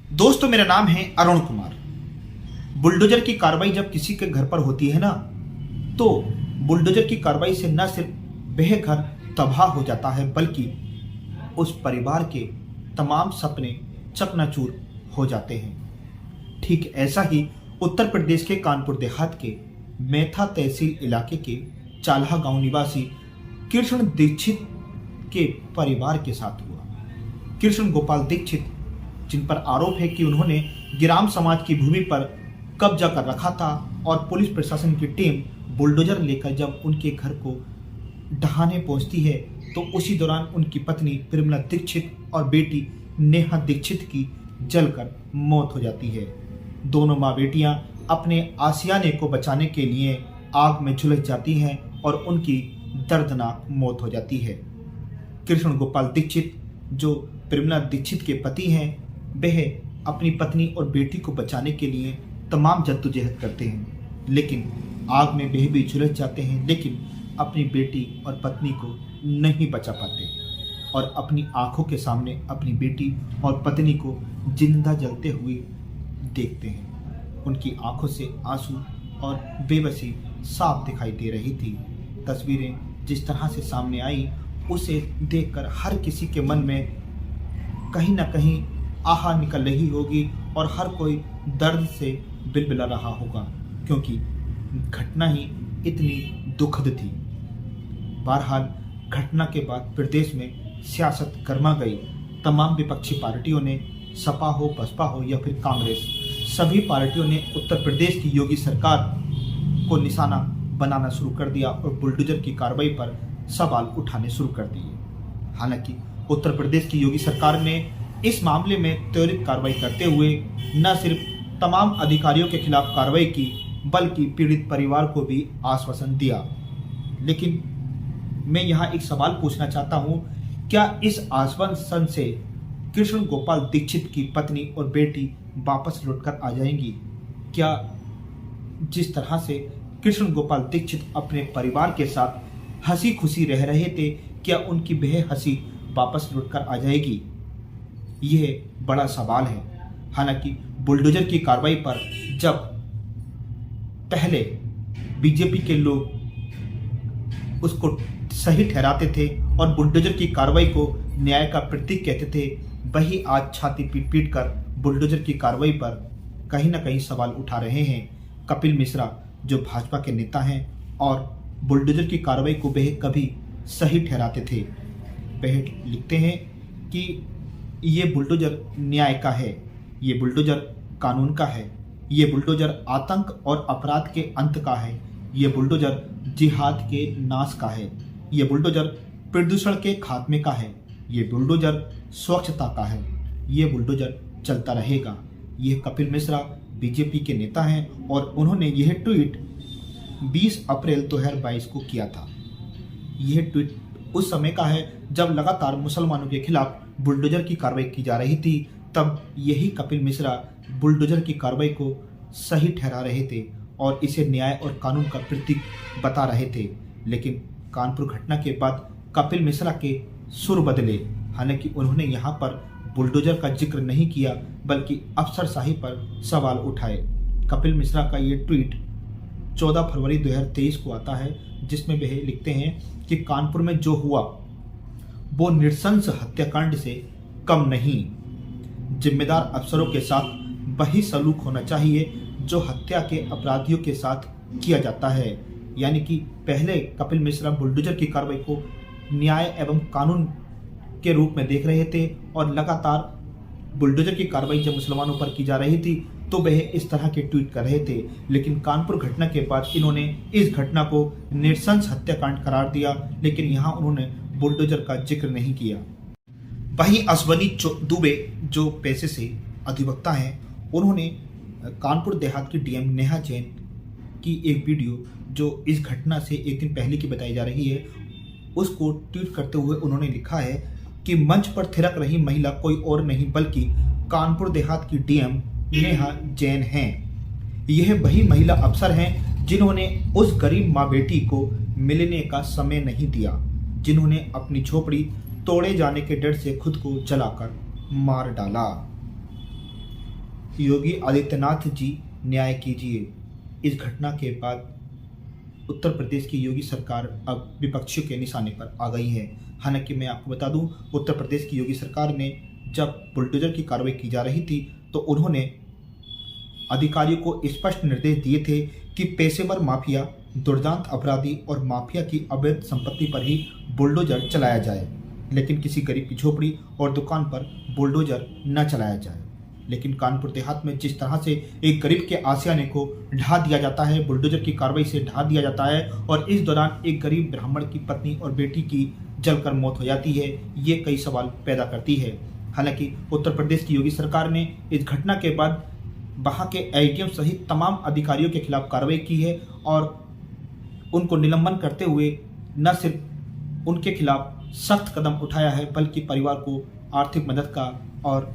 दोस्तों, मेरा नाम है अरुण कुमार। बुलडोजर की कार्रवाई जब किसी के घर पर होती है ना, तो बुलडोजर की कार्रवाई से न सिर्फ वह घर तबाह हो जाता है, बल्कि उस परिवार के तमाम सपने चकनाचूर हो जाते हैं। ठीक ऐसा ही उत्तर प्रदेश के कानपुर देहात के मैथा तहसील इलाके के चाल्हा गांव निवासी कृष्ण दीक्षित के परिवार के साथ हुआ। कृष्ण गोपाल दीक्षित, जिन पर आरोप है कि उन्होंने गिराम समाज की भूमि पर कब्जा कर रखा था, और पुलिस प्रशासन की टीम बुलडोजर लेकर जब उनके घर को ढहाने पहुंचती है, तो उसी दौरान उनकी पत्नी प्रेमला दीक्षित और बेटी नेहा दीक्षित की जलकर मौत हो जाती है। दोनों माँ बेटियां अपने आसियाने को बचाने के लिए आग में झुलस जाती हैं और उनकी दर्दनाक मौत हो जाती है। कृष्ण गोपाल दीक्षित, जो प्रेमला दीक्षित के पति हैं, वह अपनी पत्नी और बेटी को बचाने के लिए तमाम जद्दोजहद करते हैं, लेकिन आग में वह भी झुलस जाते हैं, लेकिन अपनी बेटी और पत्नी को नहीं बचा पाते और अपनी आंखों के सामने अपनी बेटी और पत्नी को जिंदा जलते हुए देखते हैं। उनकी आंखों से आंसू और बेबसी साफ दिखाई दे रही थी। तस्वीरें जिस तरह से सामने आई, उसे देखकर हर किसी के मन में कहीं ना कहीं आहा निकल रही होगी और हर कोई दर्द से बिलबिला रहा होगा, क्योंकि घटना ही इतनी दुखद थी। बहरहाल, घटना के बाद प्रदेश में सियासत गर्मा गई। तमाम विपक्षी पार्टियों ने, सपा हो, बसपा हो या फिर कांग्रेस, सभी पार्टियों ने उत्तर प्रदेश की योगी सरकार को निशाना बनाना शुरू कर दिया और बुलडोजर की कार्रवाई पर सवाल उठाने शुरू कर दिए। हालांकि उत्तर प्रदेश की योगी सरकार ने इस मामले में त्वरित कार्रवाई करते हुए न सिर्फ तमाम अधिकारियों के खिलाफ कार्रवाई की, बल्कि पीड़ित परिवार को भी आश्वासन दिया। लेकिन मैं यहाँ एक सवाल पूछना चाहता हूँ, क्या इस आश्वासन से कृष्ण गोपाल दीक्षित की पत्नी और बेटी वापस लौटकर आ जाएंगी? क्या जिस तरह से कृष्ण गोपाल दीक्षित अपने परिवार के साथ हंसी खुशी रह रहे थे, क्या उनकी वह हंसी वापस लौटकर आ जाएगी? यह बड़ा सवाल है। हालांकि बुलडोजर की कार्रवाई पर जब पहले बीजेपी के लोग उसको सही ठहराते थे और बुलडोजर की कार्रवाई को न्याय का प्रतीक कहते थे, वही आज छाती पीट पीट कर बुलडोजर की कार्रवाई पर कहीं ना कहीं सवाल उठा रहे हैं। कपिल मिश्रा, जो भाजपा के नेता हैं और बुलडोजर की कार्रवाई को वह कभी सही ठहराते थे, वह लिखते हैं कि ये बुलडोजर न्याय का है, ये बुलडोजर कानून का है, ये बुलडोजर आतंक और अपराध के अंत का है, ये बुलडोजर जिहाद के नाश का है, ये बुलडोजर प्रदूषण के खात्मे का है, ये बुलडोजर स्वच्छता का है, ये बुलडोजर चलता रहेगा। ये कपिल मिश्रा बीजेपी के नेता हैं और उन्होंने यह ट्वीट 20 अप्रैल 2022 को किया था। यह ट्वीट उस समय का है जब लगातार मुसलमानों के खिलाफ बुलडोजर की कार्रवाई की जा रही थी। तब यही कपिल मिश्रा बुलडोजर की कार्रवाई को सही ठहरा रहे थे और इसे न्याय और कानून का प्रतीक बता रहे थे। लेकिन कानपुर घटना के बाद कपिल मिश्रा के सुर बदले। हालांकि उन्होंने यहाँ पर बुलडोजर का जिक्र नहीं किया, बल्कि अफसरशाही पर सवाल उठाए। कपिल मिश्रा का ये ट्वीट 14 फरवरी 2023 को आता है, जिसमें वह लिखते हैं कि कानपुर में जो हुआ वो नृशंस हत्याकांड से कम नहीं। जिम्मेदार अफसरों के साथ वही सलूक होना चाहिए जो हत्या के अपराधियों के साथ किया जाता है। यानी कि पहले कपिल मिश्रा बुलडोजर की कार्रवाई को न्याय एवं कानून के रूप में देख रहे थे और लगातार बुलडोजर की कार्रवाई जब मुसलमानों पर की जा रही थी तो वह इस तरह के ट्वीट कर रहे थे। लेकिन कानपुर घटना के बाद इन्होंने इस घटना को नृशंस हत्याकांड करार दिया, लेकिन यहाँ उन्होंने बुलडोजर का जिक्र नहीं किया। वहीं अश्वनी दुबे, जो पैसे से अधिवक्ता हैं, उन्होंने कानपुर देहात की डीएम नेहा जैन की एक वीडियो जो इस घटना से एक दिन पहले की बताई जा रही है, उसको ट्वीट करते हुए उन्होंने लिखा है कि मंच पर थिरक रही महिला कोई और नहीं बल्कि कानपुर देहात की डीएम नेहा जैन हैं। यह वही महिला अफसर हैं जिन्होंने उस गरीब माँ बेटी को मिलने का समय नहीं दिया, जिन्होंने अपनी झोपड़ी तोड़े जाने के डर से खुद को जलाकर मार डाला। योगी आदित्यनाथ जी न्याय कीजिए। इस घटना के बाद उत्तर प्रदेश की योगी सरकार अब विपक्षियों के निशाने पर आ गई है। हालांकि मैं आपको बता दूं, उत्तर प्रदेश की योगी सरकार ने जब बुलडोजर की कार्रवाई की जा रही थी तो उन्होंने अधिकारियों को स्पष्ट निर्देश दिए थे कि पेशेवर माफिया, दुर्दांत अपराधी और माफिया की अवैध संपत्ति पर ही बुलडोजर चलाया जाए, लेकिन किसी गरीब की झोपड़ी और दुकान पर बुलडोजर न चलाया जाए। लेकिन कानपुर देहात में जिस तरह से एक गरीब के आशियाने को ढा दिया जाता है, बुलडोजर की कार्रवाई से ढा दिया जाता है, और इस दौरान एक गरीब ब्राह्मण की पत्नी और बेटी की जलकर मौत हो जाती है, ये कई सवाल पैदा करती है। हालांकि उत्तर प्रदेश की योगी सरकार ने इस घटना के बाद वहां के एडीएम सहित तमाम अधिकारियों के खिलाफ कार्रवाई की है और उनको निलंबन करते हुए न सिर्फ उनके खिलाफ सख्त कदम उठाया है, बल्कि परिवार को आर्थिक मदद का और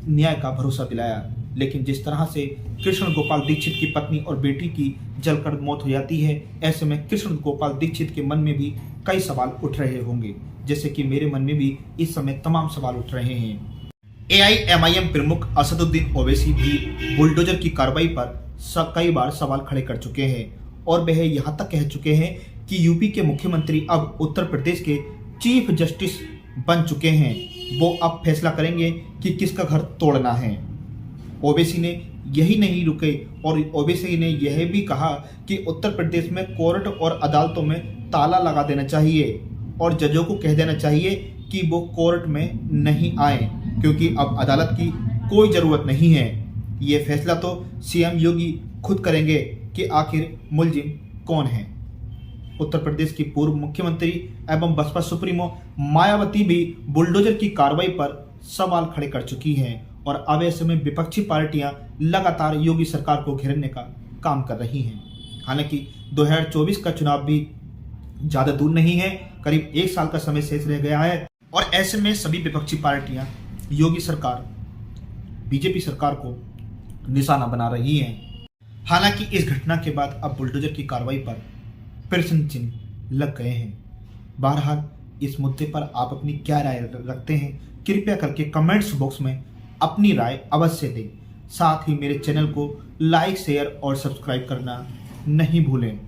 न्याय का भरोसा दिलाया। लेकिन जिस तरह से कृष्ण गोपाल दीक्षित की पत्नी और बेटी की जलकर मौत हो जाती है, ऐसे में कृष्ण गोपाल दीक्षित के मन में भी कई सवाल उठ रहे होंगे, जैसे कि मेरे मन में भी इस समय तमाम सवाल उठ रहे हैं। एआईएमआईएम प्रमुख असदुद्दीन ओवैसी भी बुलडोजर की कार्रवाई पर कई बार सवाल खड़े कर चुके हैं और वह यहां तक कह चुके हैं कि यूपी के मुख्यमंत्री अब उत्तर प्रदेश के चीफ जस्टिस बन चुके हैं। वो अब फैसला करेंगे कि किसका घर तोड़ना है। ओवैसी ने यही नहीं रुके और ओवैसी ने यह भी कहा कि उत्तर प्रदेश में कोर्ट और अदालतों में ताला लगा देना चाहिए और जजों को कह देना चाहिए कि वो कोर्ट में नहीं आए, क्योंकि अब अदालत की कोई ज़रूरत नहीं है। ये फैसला तो सीएम योगी खुद करेंगे कि आखिर मुलजिम कौन है। उत्तर प्रदेश की पूर्व मुख्यमंत्री एवं बसपा सुप्रीमो मायावती भी बुलडोजर की कार्रवाई पर सवाल खड़े कर चुकी हैं और अब ऐसे में विपक्षी पार्टियां लगातार योगी सरकार को घेरने का काम कर रही हैं। हालांकि 2024 का चुनाव भी ज़्यादा दूर नहीं है, करीब एक साल का समय शेष रह गया है और ऐसे में सभी विपक्षी पार्टियां योगी सरकार, बीजेपी सरकार को निशाना बना रही हैं। हालांकि इस घटना के बाद अब बुलडोजर की कार्रवाई पर प्रश्न चिन्ह लग गए हैं। बहरहाल इस मुद्दे पर आप अपनी क्या राय रखते हैं, कृपया करके कमेंट्स बॉक्स में अपनी राय अवश्य दें। साथ ही मेरे चैनल को लाइक, शेयर और सब्सक्राइब करना नहीं भूलें।